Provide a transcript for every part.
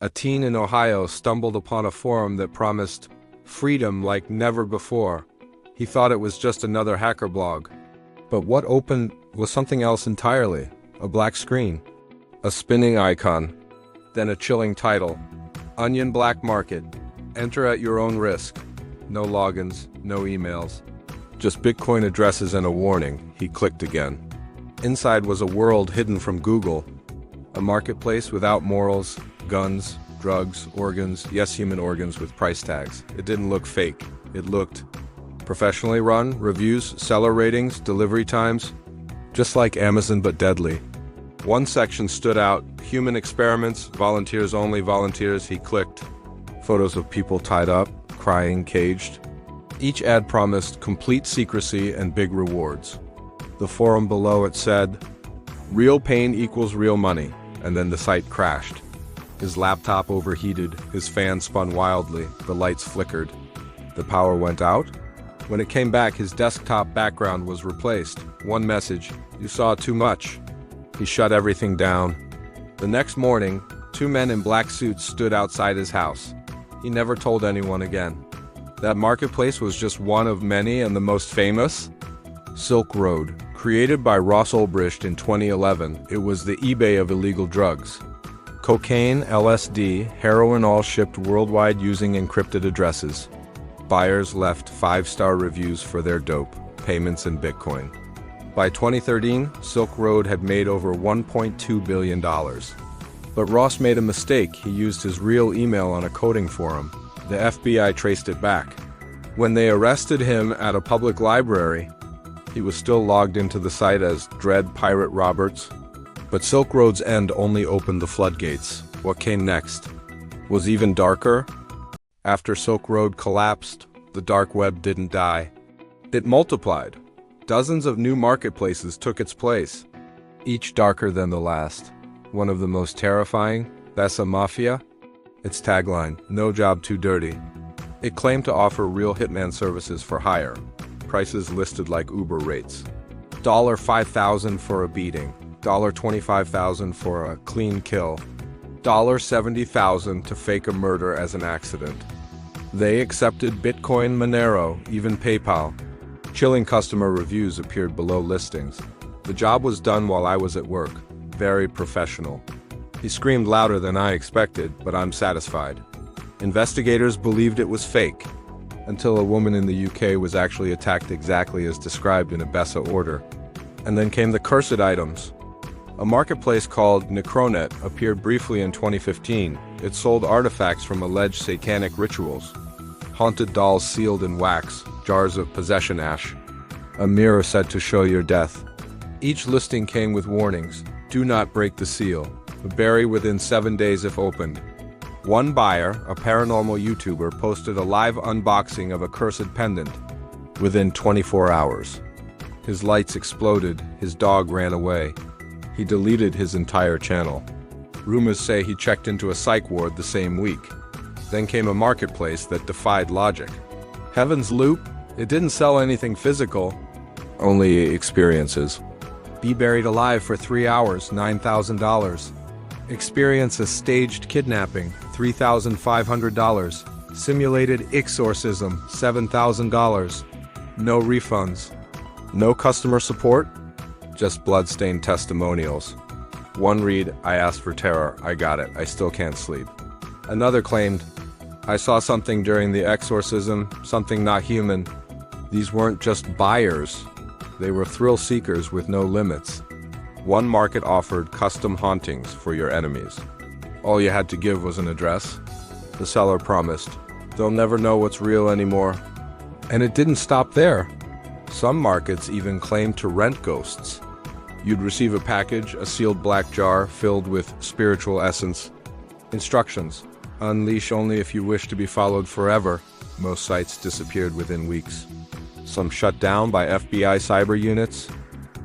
A teen in Ohio stumbled upon a forum that promised freedom like never before. He thought it was just another hacker blog. But what opened was something else entirely. A black screen, a spinning icon, then a chilling title. Onion Black Market. Enter at your own risk. No logins, no emails. Just Bitcoin addresses and a warning. He clicked again. Inside was a world hidden from Google. A marketplace without morals, guns, drugs, organs, yes, human organs with price tags. It didn't look fake. It looked professionally run, reviews, seller ratings, delivery times, just like Amazon but deadly. One section stood out, human experiments, volunteers only, volunteers. He clicked. Photos of people tied up, crying, caged. Each ad promised complete secrecy and big rewards. The forum below it said, real pain equals real money, and then the site crashed. His laptop overheated, his fan spun wildly, the lights flickered. The power went out. When it came back, his desktop background was replaced. One message, you saw too much. He shut everything down. The next morning, two men in black suits stood outside his house. He never told anyone again. That marketplace was just one of many, and the most famous? Silk Road. Created by Ross Ulbricht in 2011, it was the eBay of illegal drugs. Cocaine, LSD, heroin, all shipped worldwide using encrypted addresses. Buyers left 5-star reviews for their dope, payments in Bitcoin. By 2013, Silk Road had made over $1.2 billion. But Ross made a mistake. He used his real email on a coding forum. The FBI traced it back. When they arrested him at a public library, he was still logged into the site as Dread Pirate Roberts. But Silk Road's end only opened the floodgates. What came next was even darker. After Silk Road collapsed, the dark web didn't die. It multiplied. Dozens of new marketplaces took its place, each darker than the last. One of the most terrifying, that's a mafia. Its tagline, no job too dirty. It claimed to offer real hitman services for hire. Prices listed like Uber rates. $5,000 for a beating. $25,000 for a clean kill. $70,000 to fake a murder as an accident. They accepted Bitcoin, Monero, even PayPal. Chilling customer reviews appeared below listings. The job was done while I was at work. Very professional. He screamed louder than I expected, but I'm satisfied. Investigators believed it was fake, until a woman in the UK was actually attacked exactly as described in a BESA order. And then came the cursed items. A marketplace called Necronet appeared briefly in 2015. It sold artifacts from alleged satanic rituals. Haunted dolls sealed in wax, jars of possession ash, a mirror said to show your death. Each listing came with warnings. Do not break the seal. Bury within 7 days if opened. One buyer, a paranormal YouTuber, posted a live unboxing of a cursed pendant. Within 24 hours. His lights exploded, his dog ran away. He deleted his entire channel. Rumors say he checked into a psych ward the same week. Then came a marketplace that defied logic. Heaven's Loop? It didn't sell anything physical, only experiences. Be buried alive for 3 hours, $9,000. Experience a staged kidnapping, $3,500. Simulated exorcism, $7,000. No refunds. No customer support? Just bloodstained testimonials. One read, I asked for terror, I got it, I still can't sleep. Another claimed, I saw something during the exorcism, something not human. These weren't just buyers, they were thrill seekers with no limits. One market offered custom hauntings for your enemies. All you had to give was an address. The seller promised, they'll never know what's real anymore. And it didn't stop there. Some markets even claimed to rent ghosts. You'd receive a package, a sealed black jar filled with spiritual essence. Instructions, unleash only if you wish to be followed forever. Most sites disappeared within weeks. Some shut down by FBI cyber units.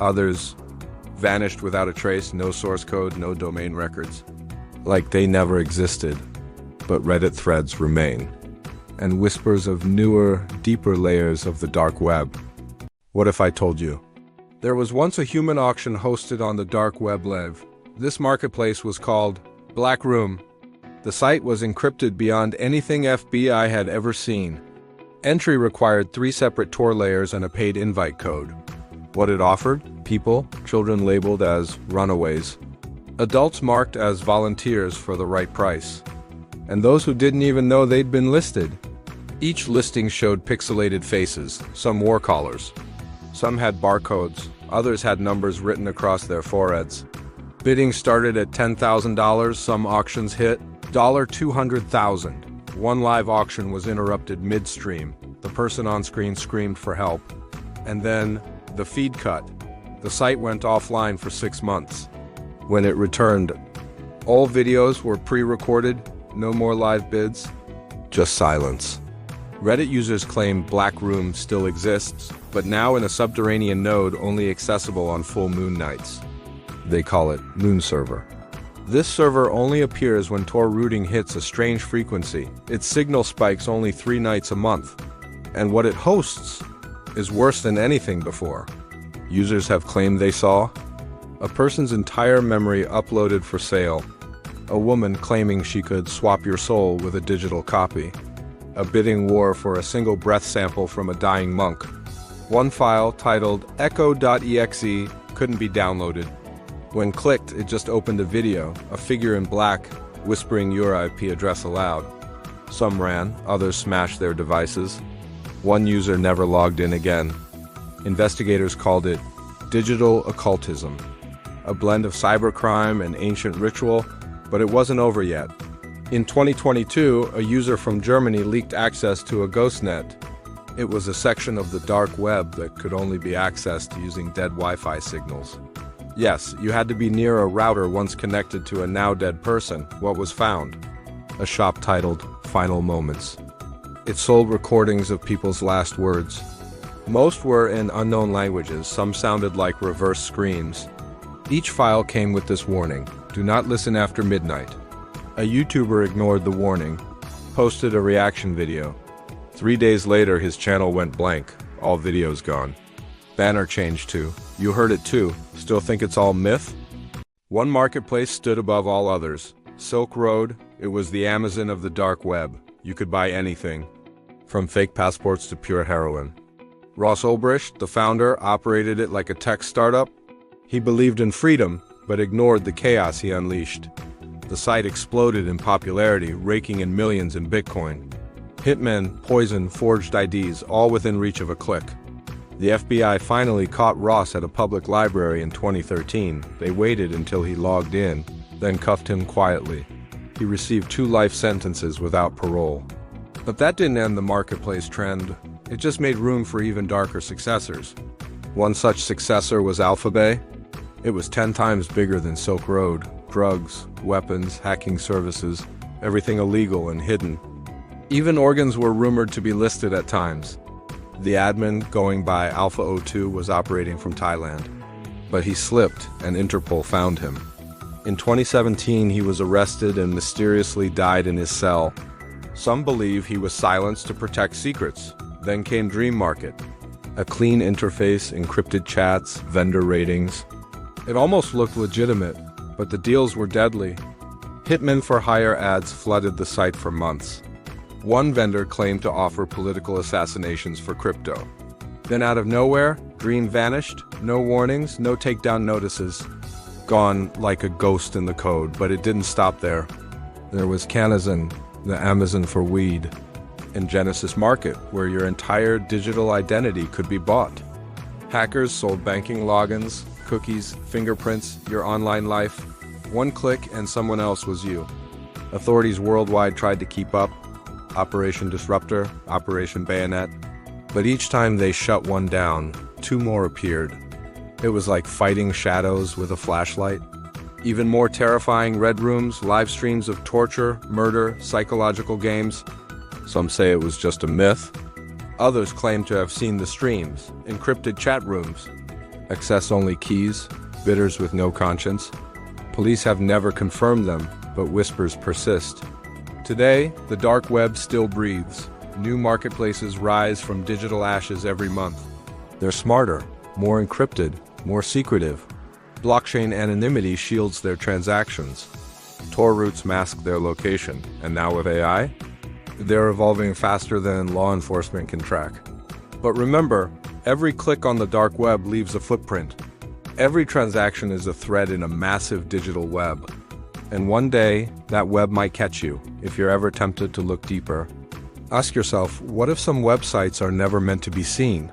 Others vanished without a trace, no source code, no domain records. Like they never existed. But Reddit threads remain. And whispers of newer, deeper layers of the dark web. What if I told you? There was once a human auction hosted on the dark web live. This marketplace was called Black Room. The site was encrypted beyond anything FBI had ever seen. Entry required 3 separate Tor layers and a paid invite code. What it offered? People, children labeled as runaways, adults marked as volunteers for the right price, and those who didn't even know they'd been listed. Each listing showed pixelated faces, some war collars. Some had barcodes, others had numbers written across their foreheads. Bidding started at $10,000, some auctions hit $200,000. One live auction was interrupted midstream. The person on screen screamed for help. And then, the feed cut. The site went offline for 6 months. When it returned, all videos were pre-recorded, no more live bids, just silence. Reddit users claim Black Room still exists, but now in a subterranean node only accessible on full moon nights. They call it Moon Server. This server only appears when Tor routing hits a strange frequency. Its signal spikes only 3 nights a month. And what it hosts is worse than anything before. Users have claimed they saw a person's entire memory uploaded for sale, a woman claiming she could swap your soul with a digital copy, a bidding war for a single breath sample from a dying monk. One file titled echo.exe couldn't be downloaded. When clicked, it just opened a video, a figure in black, whispering your IP address aloud. Some ran, others smashed their devices. One user never logged in again. Investigators called it digital occultism, a blend of cybercrime and ancient ritual, but it wasn't over yet. In 2022, a user from Germany leaked access to a ghostnet. It was a section of the dark web that could only be accessed using dead Wi-Fi signals. Yes, you had to be near a router once connected to a now-dead person. What was found? A shop titled Final Moments. It sold recordings of people's last words. Most were in unknown languages, some sounded like reverse screams. Each file came with this warning: do not listen after midnight. A YouTuber ignored the warning, posted a reaction video. 3 days later, his channel went blank, all videos gone. Banner changed to, "You heard it too, still think it's all myth?" One marketplace stood above all others. Silk Road, it was the Amazon of the dark web. You could buy anything, from fake passports to pure heroin. Ross Ulbricht, the founder, operated it like a tech startup. He believed in freedom, but ignored the chaos he unleashed. The site exploded in popularity, raking in millions in Bitcoin. Hitmen, poison, forged IDs, all within reach of a click. The FBI finally caught Ross at a public library in 2013. They waited until he logged in, then cuffed him quietly. He received 2 life sentences without parole. But that didn't end the marketplace trend. It just made room for even darker successors. One such successor was AlphaBay. It was 10 times bigger than Silk Road. Drugs, weapons, hacking services, everything illegal and hidden. Even organs were rumored to be listed at times. The admin, going by Alpha02, was operating from Thailand. But he slipped, and Interpol found him. In 2017, he was arrested and mysteriously died in his cell. Some believe he was silenced to protect secrets. Then came Dream Market. A clean interface, encrypted chats, vendor ratings. It almost looked legitimate, but the deals were deadly. Hitmen for hire ads flooded the site for months. One vendor claimed to offer political assassinations for crypto. Then out of nowhere, Dream vanished, no warnings, no takedown notices. Gone like a ghost in the code, but it didn't stop there. There was Canazon, the Amazon for weed, and Genesis Market, where your entire digital identity could be bought. Hackers sold banking logins, cookies, fingerprints, your online life. One click and someone else was you. Authorities worldwide tried to keep up. Operation Disruptor, Operation Bayonet. But each time they shut one down, 2 more appeared. It was like fighting shadows with a flashlight. Even more terrifying, red rooms, live streams of torture, murder, psychological games. Some say it was just a myth. Others claim to have seen the streams, encrypted chat rooms, access-only keys, bidders with no conscience. Police have never confirmed them, but whispers persist. Today, the dark web still breathes. New marketplaces rise from digital ashes every month. They're smarter, more encrypted, more secretive. Blockchain anonymity shields their transactions. Tor routes mask their location, and now with AI, they're evolving faster than law enforcement can track. But remember, every click on the dark web leaves a footprint. Every transaction is a thread in a massive digital web. And one day, that web might catch you, if you're ever tempted to look deeper. Ask yourself, what if some websites are never meant to be seen?